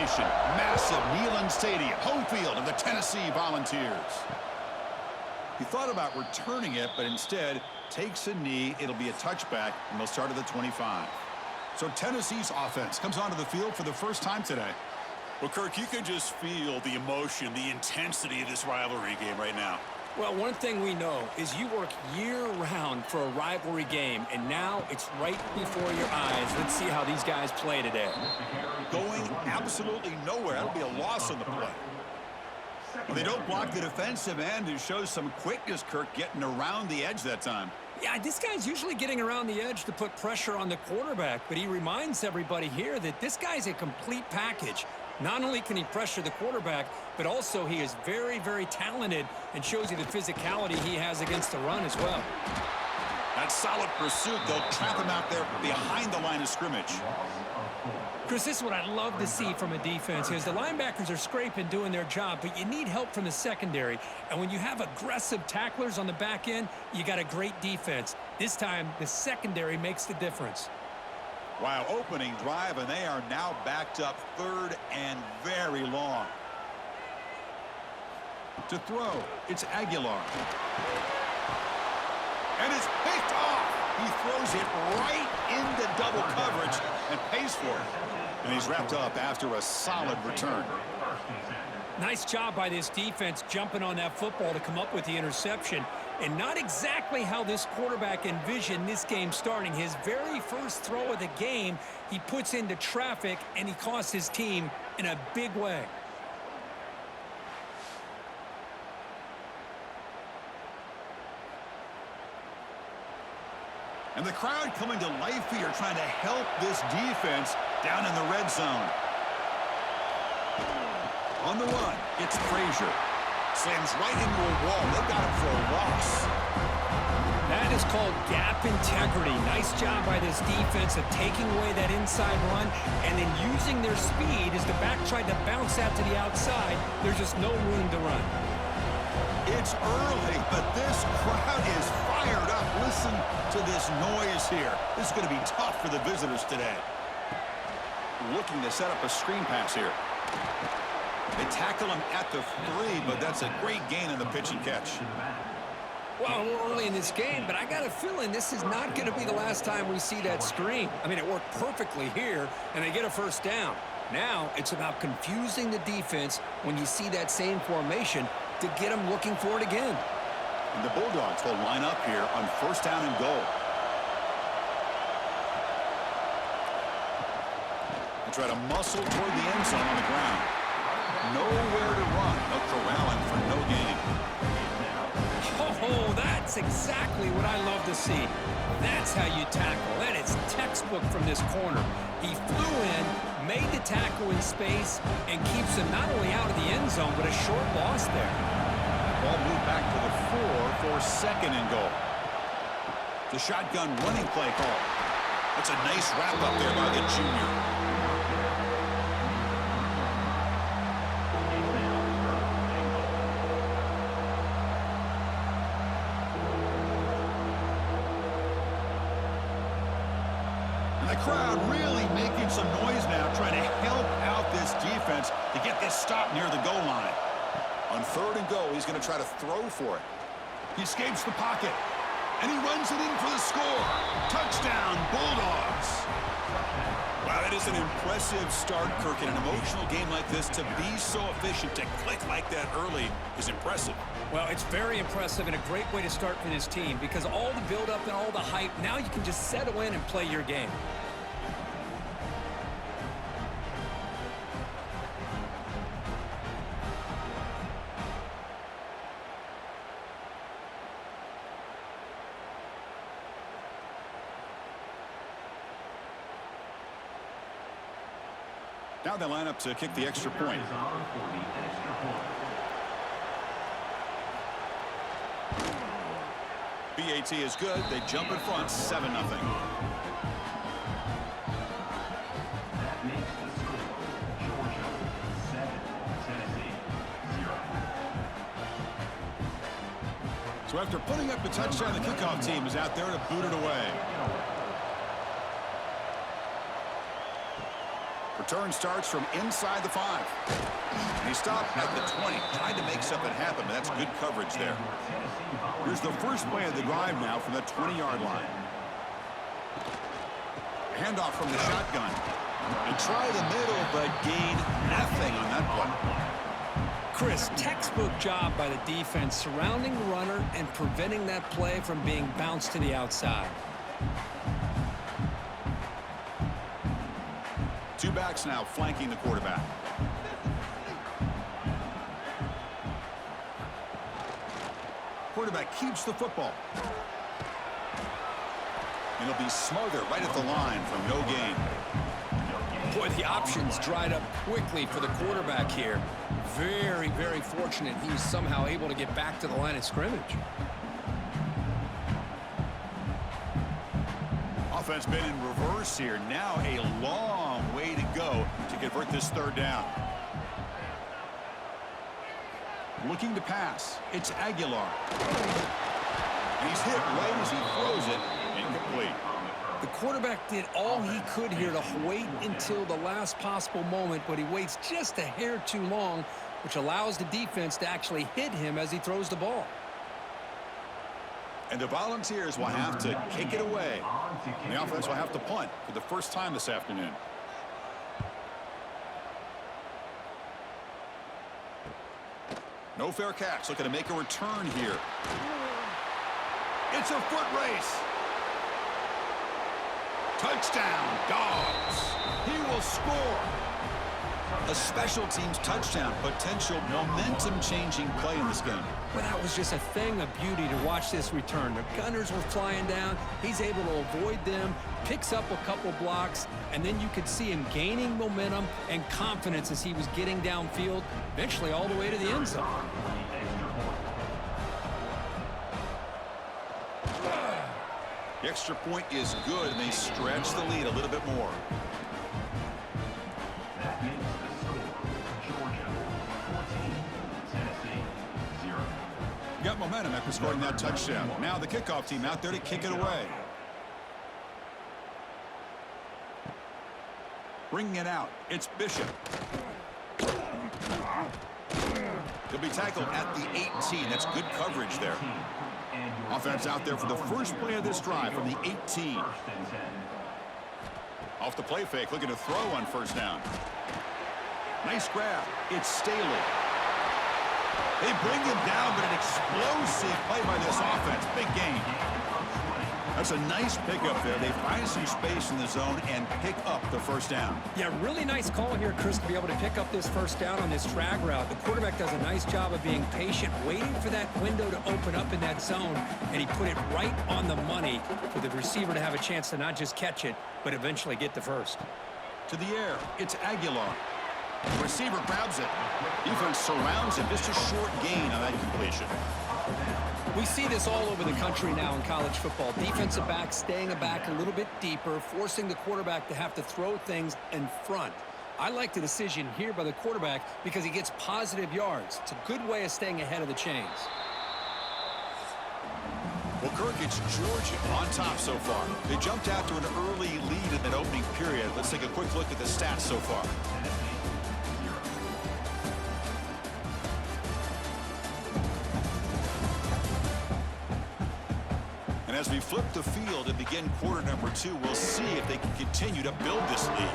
celebration. Massive Neyland Stadium, home field of the Tennessee Volunteers. He thought about returning it, but instead takes a knee. It'll be a touchback, and they'll start at the 25. So Tennessee's offense comes onto the field for the first time today. Well, Kirk, you can just feel the emotion, the intensity of this rivalry game right now. Well, one thing we know is you work year-round for a rivalry game, and now it's right before your eyes. Let's see how these guys play today. Going absolutely nowhere. That'll be a loss on the play. Well, they don't block the defensive end and shows some quickness, Kirk, getting around the edge that time. Yeah, this guy's usually getting around the edge to put pressure on the quarterback, but he reminds everybody here that this guy's a complete package. Not only can he pressure the quarterback, but also he is very, very talented and shows you the physicality he has against the run as well. That solid pursuit, they'll trap him out there behind the line of scrimmage. Chris, this is what I love to see from a defense is the linebackers are scraping, doing their job, but you need help from the secondary. And when you have aggressive tacklers on the back end, you got a great defense. This time, the secondary makes the difference. Wow, opening drive, and they are now backed up third and very long. To throw, it's Aguilar. And it's picked off. He throws it right into double coverage and pays for it. And he's wrapped up after a solid return. Nice job by this defense jumping on that football to come up with the interception. And not exactly how this quarterback envisioned this game starting. His very first throw of the game, he puts into traffic, and he costs his team in a big way. And the crowd coming to life here, trying to help this defense down in the red zone. On the run, it's Frazier. Slams right into a wall. They've got him for a loss. That is called gap integrity. Nice job by this defense of taking away that inside run and then using their speed as the back tried to bounce that to the outside. There's just no room to run. It's early, but this crowd is fired up. Listen to this noise here. This is going to be tough for the visitors today. Looking to set up a screen pass here. They tackle him at the 3, but that's a great gain in the pitch and catch. Well, we're early in this game, but I got a feeling this is not going to be the last time we see that screen. I mean, it worked perfectly here, and they get a first down. Now it's about confusing the defense when you see that same formation to get them looking for it again. And the Bulldogs will line up here on first down and goal. They try to muscle toward the end zone on the ground. Nowhere to run. No corralling for no gain. Oh, that's exactly what I love to see. That's how you tackle. That is textbook from this corner. He flew in, made the tackle in space, and keeps him not only out of the end zone, but a short loss there. Ball moved back to the 4 for second and goal. The shotgun running play call. That's a nice wrap up there by the junior. And the crowd really making some noise now, trying to help out this defense to get this stop near the goal line. On third and goal, he's going to try to throw for it. He escapes the pocket, and he runs it in for the score. Touchdown, Bulldogs. Wow, that is an impressive start, Kirk. In an emotional game like this, to be so efficient, to click like that early is impressive. Well, it's very impressive and a great way to start for this team because all the build-up and all the hype, now you can just settle in and play your game. Now they line up to kick the extra point. BAT is good. They jump in front, 7-0. So after putting up the touchdown, the kickoff team is out there to boot it away. Return starts from inside the 5. And he stopped at the 20. Tried to make something happen, but that's good coverage there. Here's the first play of the drive now from the 20-yard line. Handoff from the shotgun. And try the middle, but gain nothing on that play. Chris, textbook job by the defense surrounding the runner and preventing that play from being bounced to the outside. Two backs now flanking the quarterback. Quarterback keeps the football. And he'll be smothered right at the line from no gain. Boy, the options dried up quickly for the quarterback here. Very, very fortunate he was somehow able to get back to the line of scrimmage. Offense been in reverse here. Now a long way to go to convert this third down. Looking to pass. It's Aguilar. And he's hit right as he throws it. Incomplete. The quarterback did all he could here to wait until the last possible moment, but he waits just a hair too long, which allows the defense to actually hit him as he throws the ball. And the Volunteers will have to kick it away. And the offense will have to punt for the first time this afternoon. No fair catch. Looking to make a return here. It's a foot race. Touchdown, Dogs. He will score. A special teams touchdown. Potential momentum-changing play in this game. But that was just a thing of beauty to watch this return. The Gunners were flying down. He's able to avoid them, picks up a couple blocks, and then you could see him gaining momentum and confidence as he was getting downfield, eventually all the way to the end zone. The extra point is good, and they stretch the lead a little bit more. Got momentum after scoring that touchdown. Now the kickoff team out there to kick it away. Bringing it out. It's Bishop. He'll be tackled at the 18. That's good coverage there. Offense out there for the first play of this drive from the 18. Off the play fake, looking to throw on first down. Nice grab. It's Staley. They bring him down, but an explosive play by this offense. Big gain. That's a nice pickup there. They find some space in the zone and pick up the first down. Yeah, really nice call here, Chris, to be able to pick up this first down on this drag route. The quarterback does a nice job of being patient, waiting for that window to open up in that zone, and he put it right on the money for the receiver to have a chance to not just catch it, but eventually get the first. To the air, it's Aguilar. The receiver grabs it. Defense surrounds him. Just a short gain on that completion. We see this all over the country now in college football. Defensive backs staying back a little bit deeper, forcing the quarterback to have to throw things in front. I like the decision here by the quarterback because he gets positive yards. It's a good way of staying ahead of the chains. Well, Kirk, it's Georgia on top so far. They jumped out to an early lead in that opening period. Let's take a quick look at the stats so far. As we flip the field and begin quarter number 2, we'll see if they can continue to build this lead.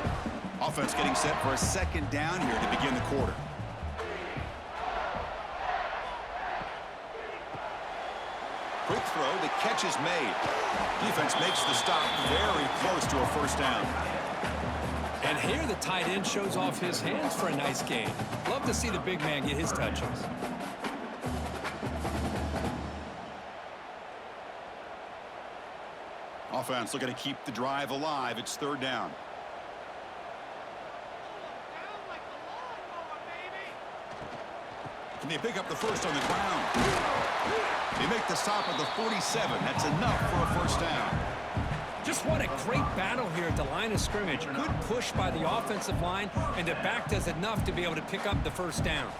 Offense getting set for a second down here to begin the quarter. Quick throw, the catch is made. Defense makes the stop very close to a first down. And here the tight end shows off his hands for a nice gain. Love to see the big man get his touches. Offense looking to keep the drive alive. It's third down. Can they pick up the first on the ground? They make the stop at the 47. That's enough for a first down. Just what a great battle here at the line of scrimmage. Good push by the offensive line, and the back does enough to be able to pick up the first down.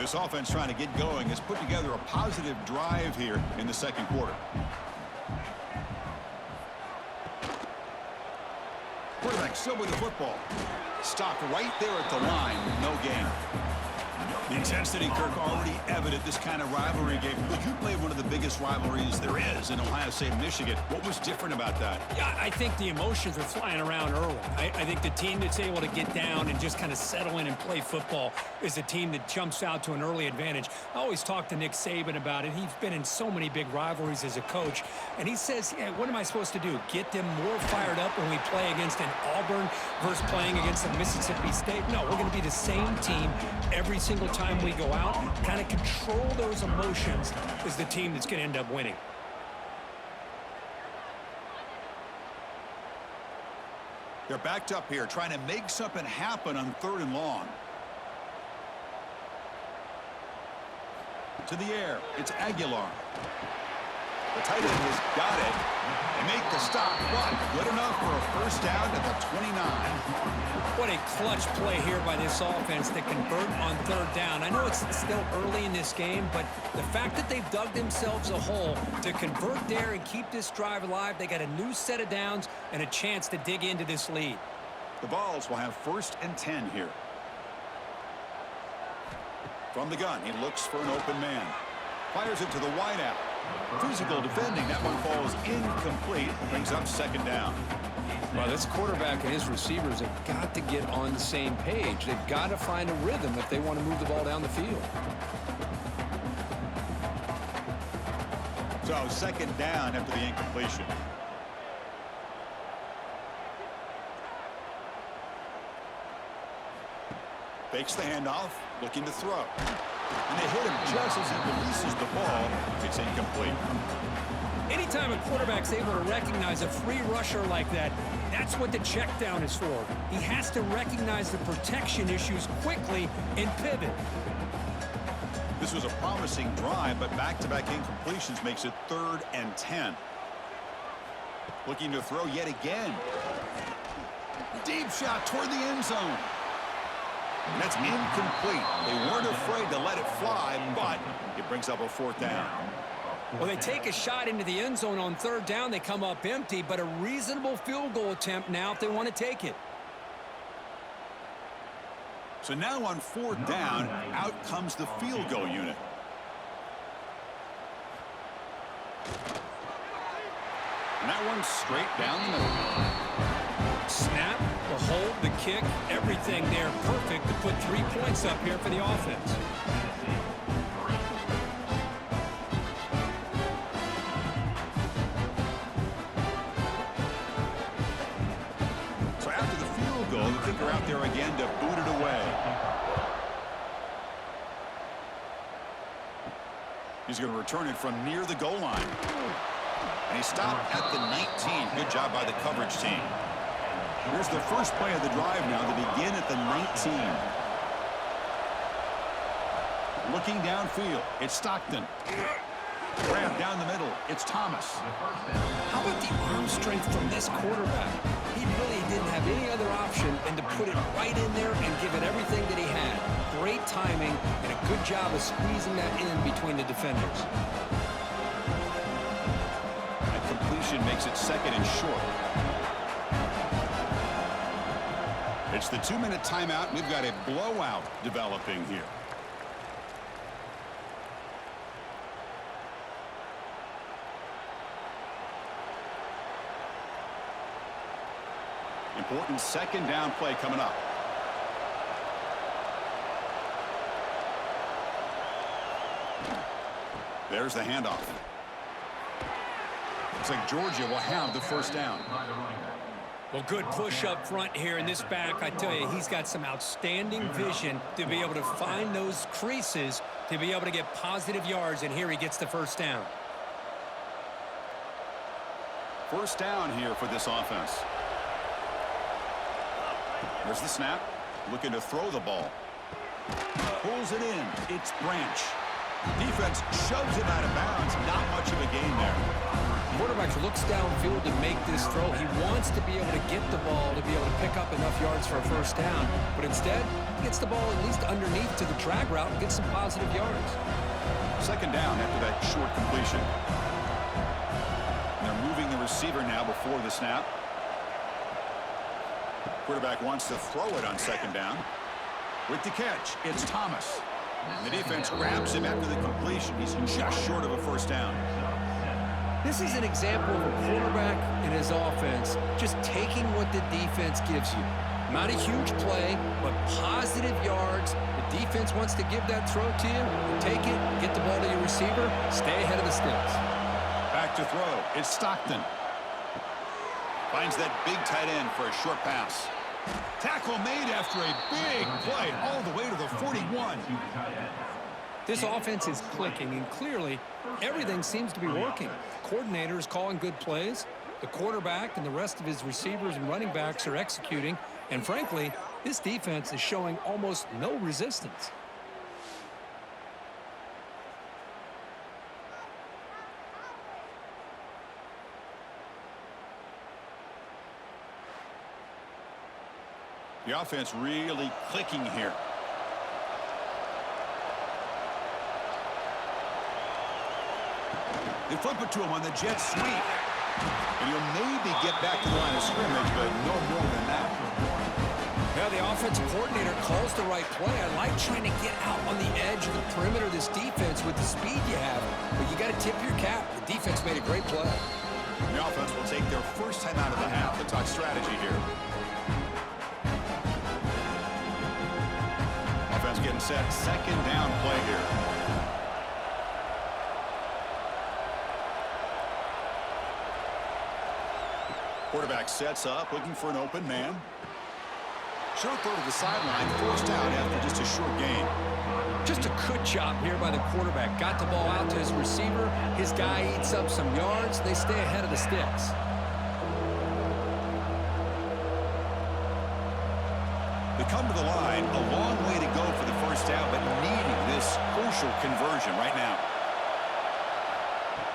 This offense trying to get going has put together a positive drive here in the second quarter. Quarterback still with the football. Stopped right there at the line. No gain. The intensity, Kirk, already evident this kind of rivalry game. Look, you played one of the biggest rivalries there is in Ohio State, Michigan. What was different about that? Yeah, I think the emotions are flying around early. I think the team that's able to get down and just kind of settle in and play football is a team that jumps out to an early advantage. I always talk to Nick Saban about it. He's been in so many big rivalries as a coach, and he says, yeah, what am I supposed to do? Get them more fired up when we play against an Auburn versus playing against a Mississippi State? No, we're going to be the same team every single time we go out. Kind of control those emotions is the team that's going to end up winning. They're backed up here, trying to make something happen on 3rd and long. To the air, it's Aguilar. The tight end has got it. They make the stop, but good enough for a first down at the 29. What a clutch play here by this offense to convert on 3rd down. I know it's still early in this game, but the fact that they've dug themselves a hole to convert there and keep this drive alive, they got a new set of downs and a chance to dig into this lead. The Vols will have 1st and 10 here. From the gun, he looks for an open man. Fires it to the wideout. Physical defending. That one falls incomplete. Brings up 2nd down. Well, this quarterback and his receivers have got to get on the same page. They've got to find a rhythm if they want to move the ball down the field. So 2nd down after the incompletion. Fakes the handoff, looking to throw. And they hit him just as he releases the ball. It's incomplete. Anytime a quarterback's able to recognize a free rusher like that, that's what the check down is for. He has to recognize the protection issues quickly and pivot. This was a promising drive, but back-to-back incompletions makes it 3rd and 10. Looking to throw yet again. Deep shot toward the end zone. And that's incomplete. They weren't afraid to let it fly, but it brings up a 4th down. Well, they take a shot into the end zone on 3rd down. They come up empty, but a reasonable field goal attempt now if they want to take it. So now on 4th down, out comes the field goal unit. And that one's straight down the middle. Snap, the hold, the kick, everything there perfect to put 3 points up here for the offense. So after the field goal, the kicker out there again to boot it away. He's going to return it from near the goal line. And he stopped at the 19. Good job by the coverage team. Here's the first play of the drive now to begin at the 19. Looking downfield, it's Stockton. Grab down the middle, it's Thomas. How about the arm strength from this quarterback? He really didn't have any other option than to put it right in there and give it everything that he had. Great timing and a good job of squeezing that in between the defenders. That completion makes it 2nd and short. It's the 2-minute timeout. We've got a blowout developing here. Important 2nd down play coming up. There's the handoff. Looks like Georgia will have the 1st down. Well, good push up front here in this back. I tell you, he's got some outstanding vision to be able to find those creases to be able to get positive yards, and here he gets the 1st down. 1st down here for this offense. There's the snap. Looking to throw the ball. Pulls it in. It's Branch. Defense shoves it out of bounds. Not much of a gain there. Quarterback looks downfield to make this throw. He wants to be able to get the ball to be able to pick up enough yards for a 1st down. But instead, he gets the ball at least underneath to the drag route and gets some positive yards. 2nd down after that short completion. And they're moving the receiver now before the snap. Quarterback wants to throw it on second down. With the catch, it's Thomas. The defense grabs him after the completion. He's just short of a first down. This is an example of a quarterback and his offense just taking what the defense gives you. Not a huge play, but positive yards. The defense wants to give that throw to you. You take it, get the ball to your receiver, stay ahead of the sticks. Back to throw. It's Stockton. Finds that big tight end for a short pass. Tackle made after a big play all the way to the 41. This offense is clicking, and clearly everything seems to be working. The coordinator is calling good plays. The quarterback and the rest of his receivers and running backs are executing. And frankly, this defense is showing almost no resistance. The offense really clicking here. They flip it to him on the jet sweep. And he'll maybe get back to the line of scrimmage, but no more than that. Now the offensive coordinator calls the right play. I like trying to get out on the edge of the perimeter of this defense with the speed you have. But you got to tip your cap. The defense made a great play. The offense will take their first time out of the half to talk strategy here. Offense getting set. Second down play here. Quarterback sets up, looking for an open man. Short throw to the sideline, forced out after just a short gain. Just a good job here by the quarterback. Got the ball out to his receiver. His guy eats up some yards. They stay ahead of the sticks. They come to the line, a long way to go for the first down, but needing this crucial conversion right now.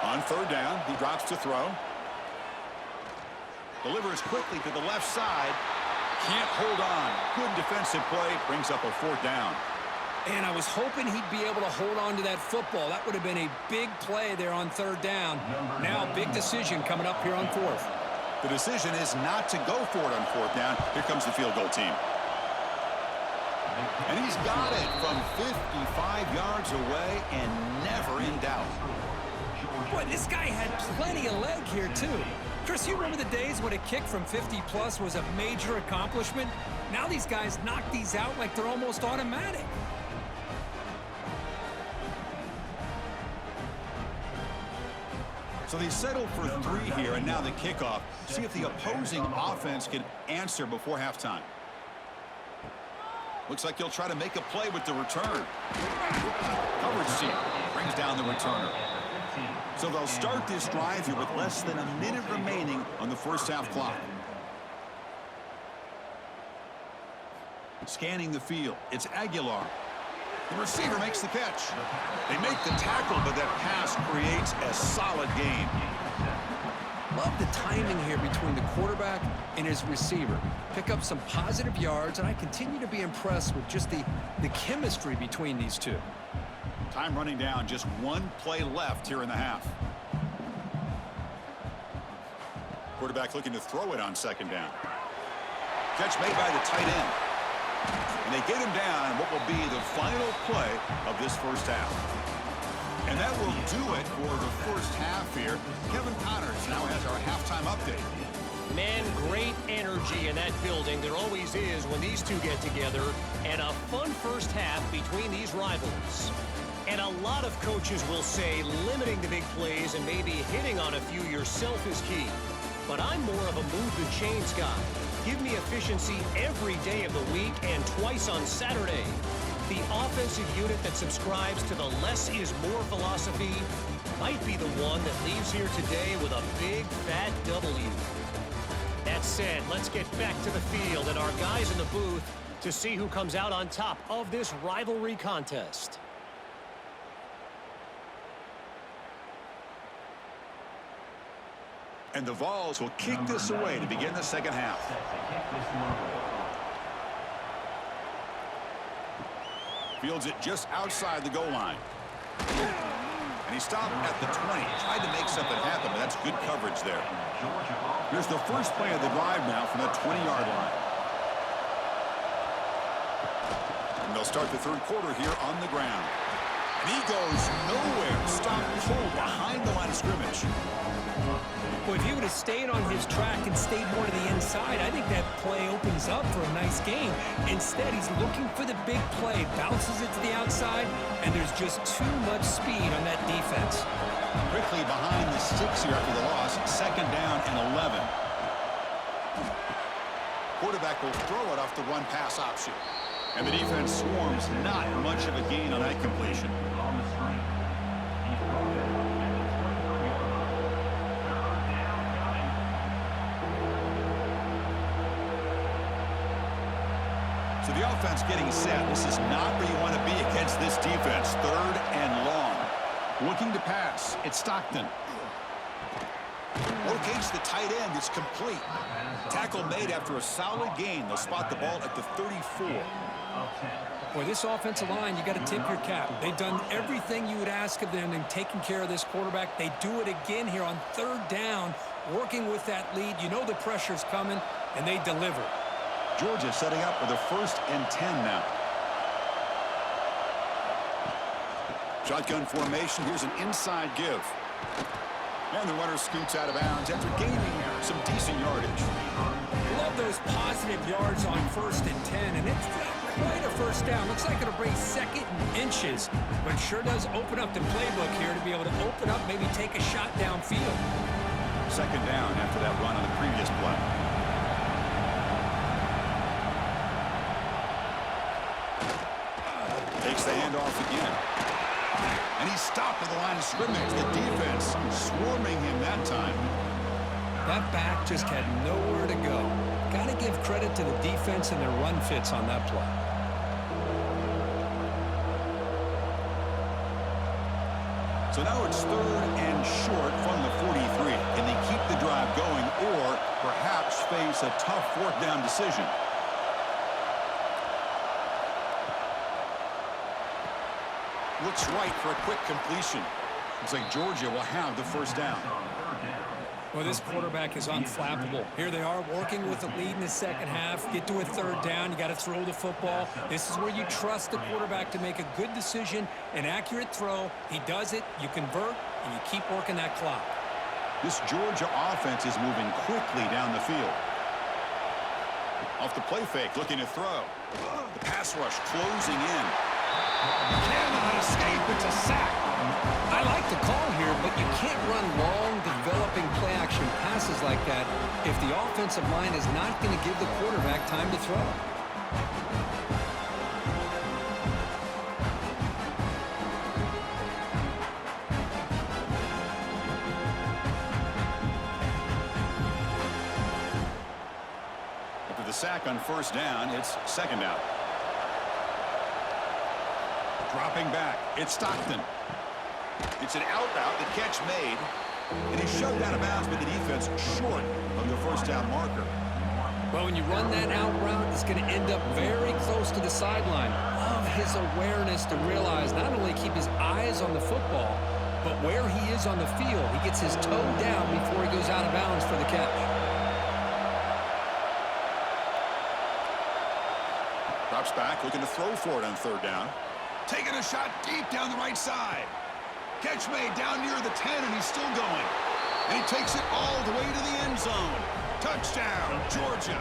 On third down, he drops to throw. Delivers quickly to the left side. Can't hold on. Good defensive play. Brings up a fourth down. And I was hoping he'd be able to hold on to that football. That would have been a big play there on third down. Now, big decision coming up here on fourth. The decision is not to go for it on fourth down. Here comes the field goal team. And he's got it from 55 yards away and never in doubt. Boy, this guy had plenty of leg here, too. Chris, you remember the days when a kick from 50-plus was a major accomplishment? Now these guys knock these out like they're almost automatic. So they settle for three here, and now the kickoff. See if the opposing offense can answer before halftime. Looks like he'll try to make a play with the return. Coverage team brings down the returner. So they'll start this drive here with less than a minute remaining on the first half clock. Scanning the field, it's Aguilar. The receiver makes the catch. They make the tackle, but that pass creates a solid gain. Love the timing here between the quarterback and his receiver. Pick up some positive yards, and I continue to be impressed with just the chemistry between these two. Time running down, just one play left here in the half. Quarterback looking to throw it on second down. Catch made by the tight end. And they get him down what will be the final play of this first half. And that will do it for the first half here. Kevin Connors now has our halftime update. Man, great energy in that building. There always is when these two get together. And a fun first half between these rivals. And a lot of coaches will say limiting the big plays and maybe hitting on a few yourself is key. But I'm more of a move the chains guy. Give me efficiency every day of the week and twice on Saturday. The offensive unit that subscribes to the less is more philosophy might be the one that leaves here today with a big fat W. That said, let's get back to the field and our guys in the booth to see who comes out on top of this rivalry contest. And the Vols will kick this away to begin the second half. Fields it just outside the goal line. And he stopped at the 20. Tried to make something happen, but that's good coverage there. Here's the first play of the drive now from the 20-yard line. And they'll start the third quarter here on the ground. And he goes nowhere. Stopped cold behind the line of scrimmage. Well, if he would have stayed on his track and stayed more to the inside, I think that play opens up for a nice game. Instead, he's looking for the big play, bounces it to the outside, and there's just too much speed on that defense. Quickly behind the 6 here after the loss. Second down and 11. Quarterback will throw it off the run-pass option. And the defense swarms. Not much of a gain on that completion. So the offense getting set. This is not where you want to be against this defense. Third and long. Looking to pass. It's Stockton. Locates the tight end. It's complete. Tackle made after a solid gain. They'll spot the ball at the 34. Boy, this offensive line, you got to tip your cap. They've done everything you would ask of them in taking care of this quarterback. They do it again here on third down, working with that lead. You know the pressure's coming, and they deliver. Georgia setting up with a 1st and 10 now. Shotgun formation. Here's an inside give. And the runner scoots out of bounds after gaining some decent yardage. Love those positive yards on 1st and 10, and it's quite a first down. Looks like it'll bring 2nd and inches, but sure does open up the playbook here to be able to open up, maybe take a shot downfield. Second down after that run on the previous play. Takes the handoff again. And he's stopped at the line of scrimmage. The defense swarming him that time. That back just had nowhere to go. Got to give credit to the defense and their run fits on that play. So now it's 3rd and short from the 43. Can they keep the drive going or perhaps face a tough 4th down decision? Looks right for a quick completion. Looks like Georgia will have the 1st down. Well, this quarterback is unflappable. Here they are working with the lead in the second half. Get to a 3rd down. You got to throw the football. This is where you trust the quarterback to make a good decision, an accurate throw. He does it, you convert, and you keep working that clock. This Georgia offense is moving quickly down the field. Off the play fake, looking to throw. The pass rush closing in. Cannot escape. It's a sack. I like the call here, but you can't run long, developing play-action passes like that if the offensive line is not going to give the quarterback time to throw. After the sack on 1st down, it's 2nd down. Dropping back, it's Stockton. It's an out route, the catch made. And he's shoved out of bounds by the defense short of the 1st down marker. Well, when you run that out route, it's going to end up very close to the sideline. Love his awareness to realize not only keep his eyes on the football, but where he is on the field. He gets his toe down before he goes out of bounds for the catch. Drops back, looking to throw for it on 3rd down. Taking a shot deep down the right side. Catch made down near the 10, and he's still going. And he takes it all the way to the end zone. Touchdown, Georgia.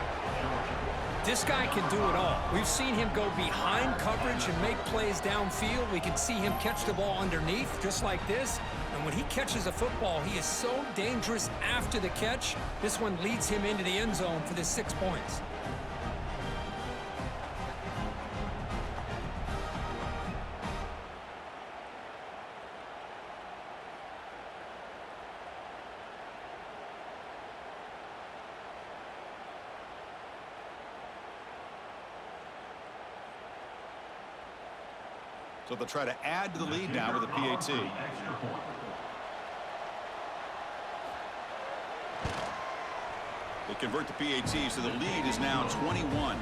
This guy can do it all. We've seen him go behind coverage and make plays downfield. We can see him catch the ball underneath, just like this. And when he catches a football, he is so dangerous after the catch. This one leads him into the end zone for the 6 points. So they'll try to add to the lead now with a PAT. They convert the PAT, so the lead is now 21.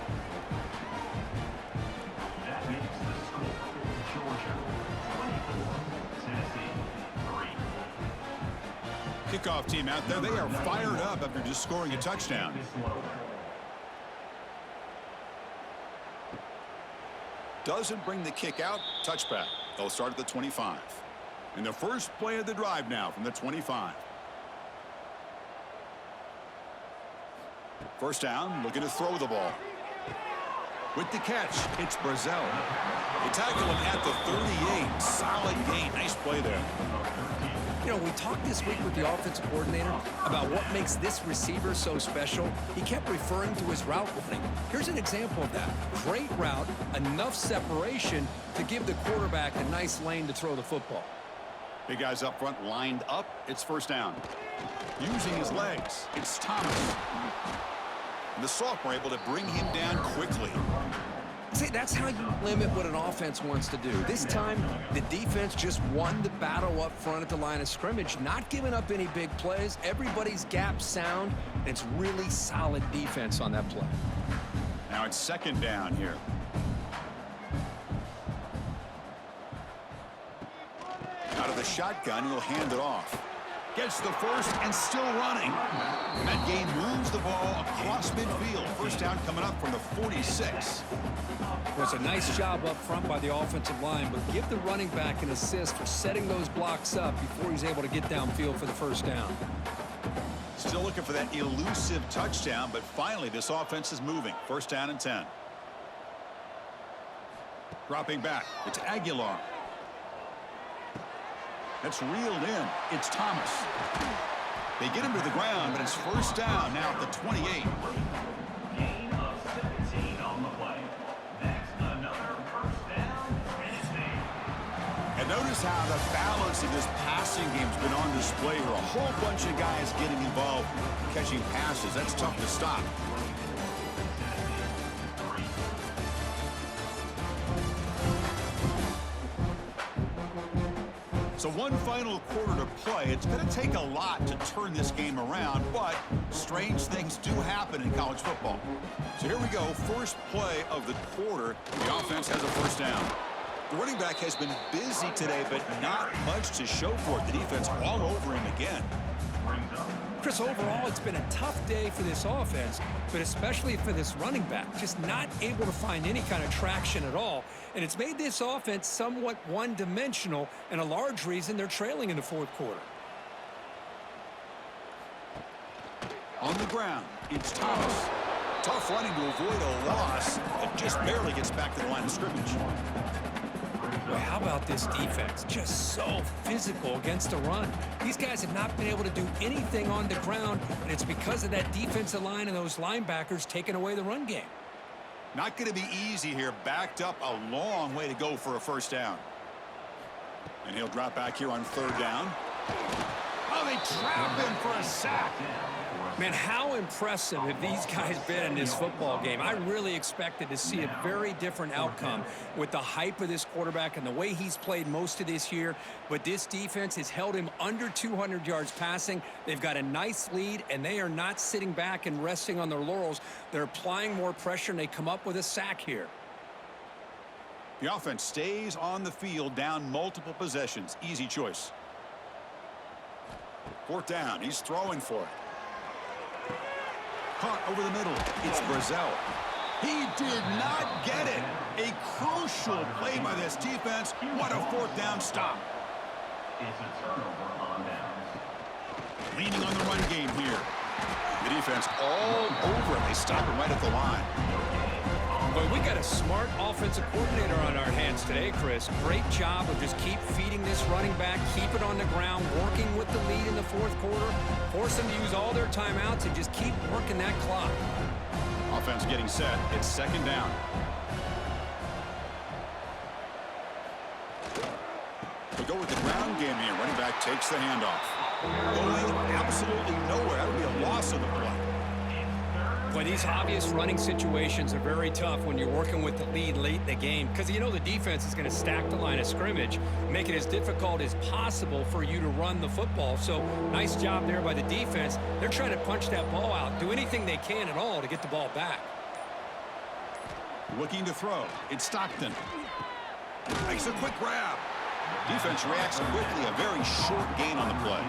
That makes the score Georgia 24, Tennessee 3. Kickoff team out there. They are fired up after just scoring a touchdown. Doesn't bring the kick out. Touchback. They'll start at the 25. And the first play of the drive now from the 25. First down, looking to throw the ball. With the catch, it's Brazzell. They tackle him at the 38. Solid gain. Nice play there. You know, we talked this week with the offensive coordinator about what makes this receiver so special. He kept referring to his route running. Here's an example of that. Great route, enough separation to give the quarterback a nice lane to throw the football. Big guys up front lined up. It's first down. Using his legs, it's Thomas. And the sophomore able to bring him down quickly. See, that's how you limit what an offense wants to do. This time, the defense just won the battle up front at the line of scrimmage, not giving up any big plays. Everybody's gap sound. And it's really solid defense on that play. Now it's second down here. Out of the shotgun, he'll hand it off. Gets the first and still running. That game moves the ball across midfield. First down coming up from the 46. It was a nice job up front by the offensive line, but give the running back an assist for setting those blocks up before he's able to get downfield for the first down. Still looking for that elusive touchdown, but finally this offense is moving. First down and 10. Dropping back. It's Aguilar. That's reeled in. It's Thomas. They get him to the ground, but it's first down now at the 28. Gain of 17 on the play. That's another first down, Tennessee. And notice how the balance of this passing game's been on display here. A whole bunch of guys getting involved catching passes. That's tough to stop. So one final quarter to play. It's going to take a lot to turn this game around, but strange things do happen in college football. So here we go. First play of the quarter. The offense has a first down. The running back has been busy today, but not much to show for it. The defense all over him again. Chris, overall, it's been a tough day for this offense, but especially for this running back. Just not able to find any kind of traction at all. And it's made this offense somewhat one-dimensional, and a large reason they're trailing in the fourth quarter. On the ground, it's Thomas. Tough running to avoid a loss, but just barely gets back to the line of scrimmage. Boy, how about this defense? Just so physical against the run. These guys have not been able to do anything on the ground, and it's because of that defensive line and those linebackers taking away the run game. Not going to be easy here. Backed up a long way to go for a first down. And he'll drop back here on third down. Oh, they trap him for a sack. Man, how impressive have these guys been in this football game? I really expected to see a very different outcome with the hype of this quarterback and the way he's played most of this year. But this defense has held him under 200 yards passing. They've got a nice lead, and they are not sitting back and resting on their laurels. They're applying more pressure, and they come up with a sack here. The offense stays on the field, down multiple possessions. Easy choice. Fourth down. He's throwing for it. Caught over the middle. It's Brazzell. He did not get it. A crucial play by this defense. What a fourth down stop. It's a turnover on downs. Leaning on the run game here. The defense all over it. They stop him right at the line. But we got a smart offensive coordinator on our hands today, Chris. Great job of just keep feeding this running back, keep it on the ground, working with the lead in the fourth quarter, force them to use all their timeouts, and just keep working that clock. Offense getting set. It's second down. We go with the ground game here. Running back takes the handoff. Going absolutely nowhere. That would be a loss of the play. But these obvious running situations are very tough when you're working with the lead late in the game, because you know the defense is going to stack the line of scrimmage, make it as difficult as possible for you to run the football. So nice job there by the defense. They're trying to punch that ball out, do anything they can at all to get the ball back. Looking to throw. It's Stockton. Makes a quick grab. Defense reacts quickly. A very short gain on the play.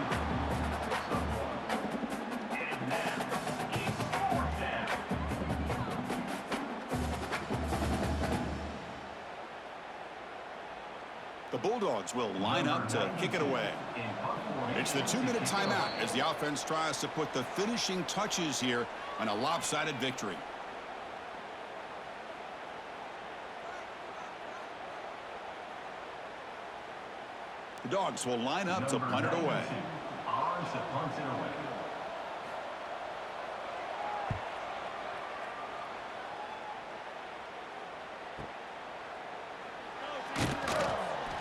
Bulldogs will line up to kick it away. It's the 2-minute timeout as the offense tries to put the finishing touches here on a lopsided victory. The Dogs will line up to punt it away. Ours to punt it away.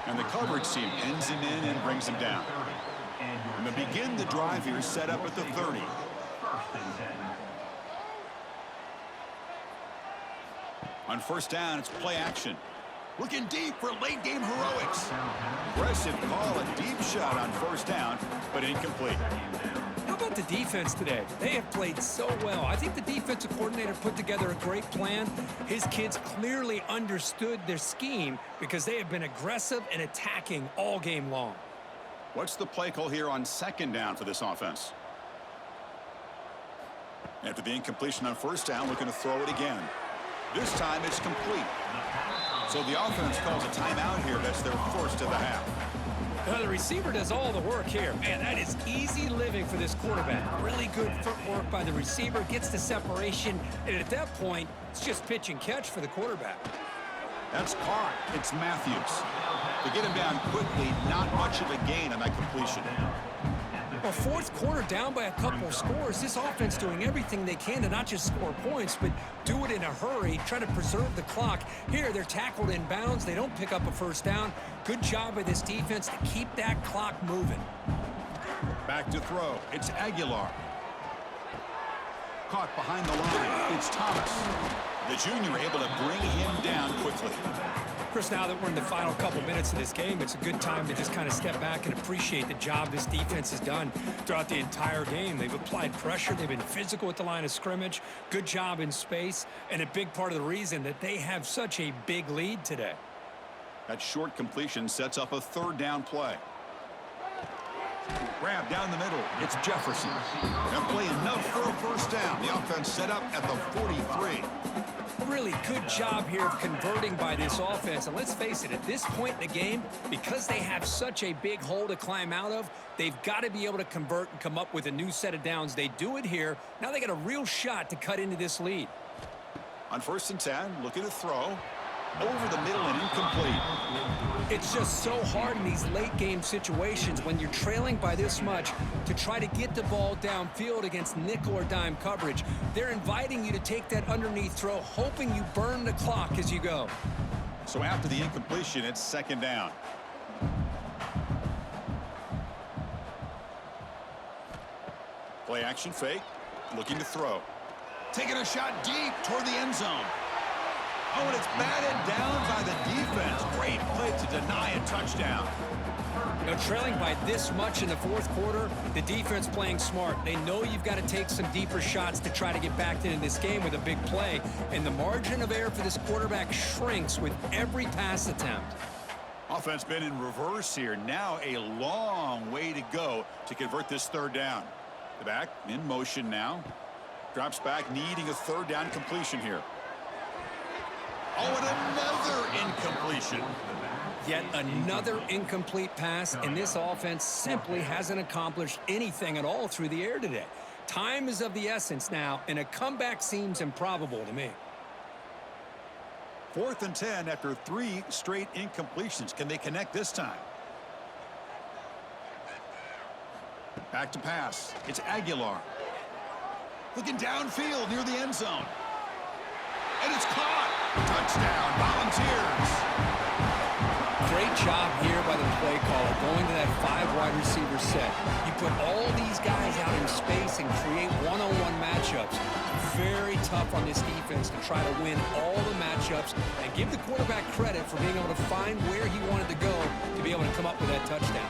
And the coverage team ends him in and brings him down. And they begin the drive here set up at the 30. First and 10. On first down, it's play action. Looking deep for late-game heroics. Aggressive call, a deep shot on first down, but incomplete. How about the defense today? They have played so well. I think the defensive coordinator put together a great plan. His kids clearly understood their scheme because they have been aggressive and attacking all game long. What's the play call here on second down for this offense? After the incompletion on first down, looking to throw it again. This time it's complete. So the offense calls a timeout here. That's their first of the half. Now the receiver does all the work here. Man, that is easy living for this quarterback. Really good footwork by the receiver, gets the separation, and at that point, it's just pitch and catch for the quarterback. That's caught. It's Matthews. To get him down quickly, not much of a gain on that completion. Well, fourth quarter down by a couple of scores. This offense doing everything they can to not just score points, but do it in a hurry, try to preserve the clock. Here, they're tackled in bounds. They don't pick up a first down. Good job by this defense to keep that clock moving. Back to throw. It's Aguilar. Caught behind the line. It's Thomas. The junior able to bring him down quickly. Chris, now that we're in the final couple minutes of this game, it's a good time to just kind of step back and appreciate the job this defense has done throughout the entire game. They've applied pressure. They've been physical at the line of scrimmage. Good job in space, and a big part of the reason that they have such a big lead today. That short completion sets up a third down play. Grab down the middle. It's Jefferson. They'll play enough for a first down. The offense set up at the 43. Really good job here of converting by this offense. And let's face it, at this point in the game, because they have such a big hole to climb out of, they've got to be able to convert and come up with a new set of downs. They do it here. Now they got a real shot to cut into this lead. On first and 10, looking to throw. Over the middle and incomplete. It's just so hard in these late game situations when you're trailing by this much to try to get the ball downfield against nickel or dime coverage. They're inviting you to take that underneath throw, hoping you burn the clock as you go. So after the incompletion, it's second down. Play action fake. Looking to throw. Taking a shot deep toward the end zone. Oh, and it's batted down by the defense. Great play to deny a touchdown. Now, trailing by this much in the fourth quarter, the defense playing smart. They know you've got to take some deeper shots to try to get back into this game with a big play. And the margin of error for this quarterback shrinks with every pass attempt. Offense been in reverse here. Now a long way to go to convert this third down. The back in motion now. Drops back, needing a third down completion here. Oh, and another incompletion. Yet another incomplete pass, and this offense simply hasn't accomplished anything at all through the air today. Time is of the essence now, and a comeback seems improbable to me. 4th and 10 after 3 straight incompletions. Can they connect this time? Back to pass. It's Aguilar. Looking downfield near the end zone. And it's caught. Touchdown, Volunteers. Great job here by the play caller, going to that 5-wide receiver set. You put all these guys out in space and create one-on-one matchups. Very tough on this defense to try to win all the matchups and give the quarterback credit for being able to find where he wanted to go to be able to come up with that touchdown.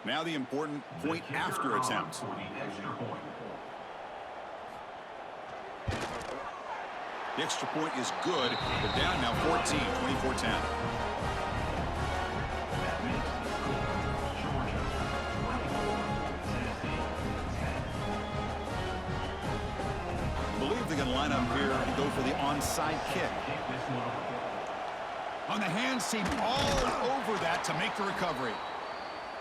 Now the important point after attempt. The extra point is good. They're down now 14, 24-10. they're going to line up here and go for the onside kick. On the hands team all over that to make the recovery.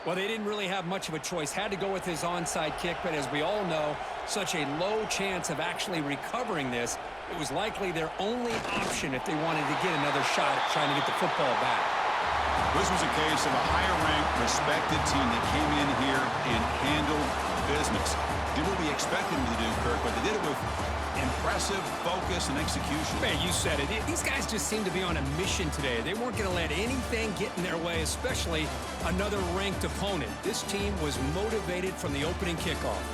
Well, they didn't really have much of a choice. Had to go with his onside kick, but as we all know, such a low chance of actually recovering this. It was likely their only option if they wanted to get another shot at trying to get the football back. This was a case of a higher-ranked, respected team that came in here and handled business. Did what we expected them to do, Kirk, but they did it with impressive focus and execution. Man, you said it. These guys just seem to be on a mission today. They weren't going to let anything get in their way, especially another ranked opponent. This team was motivated from the opening kickoff.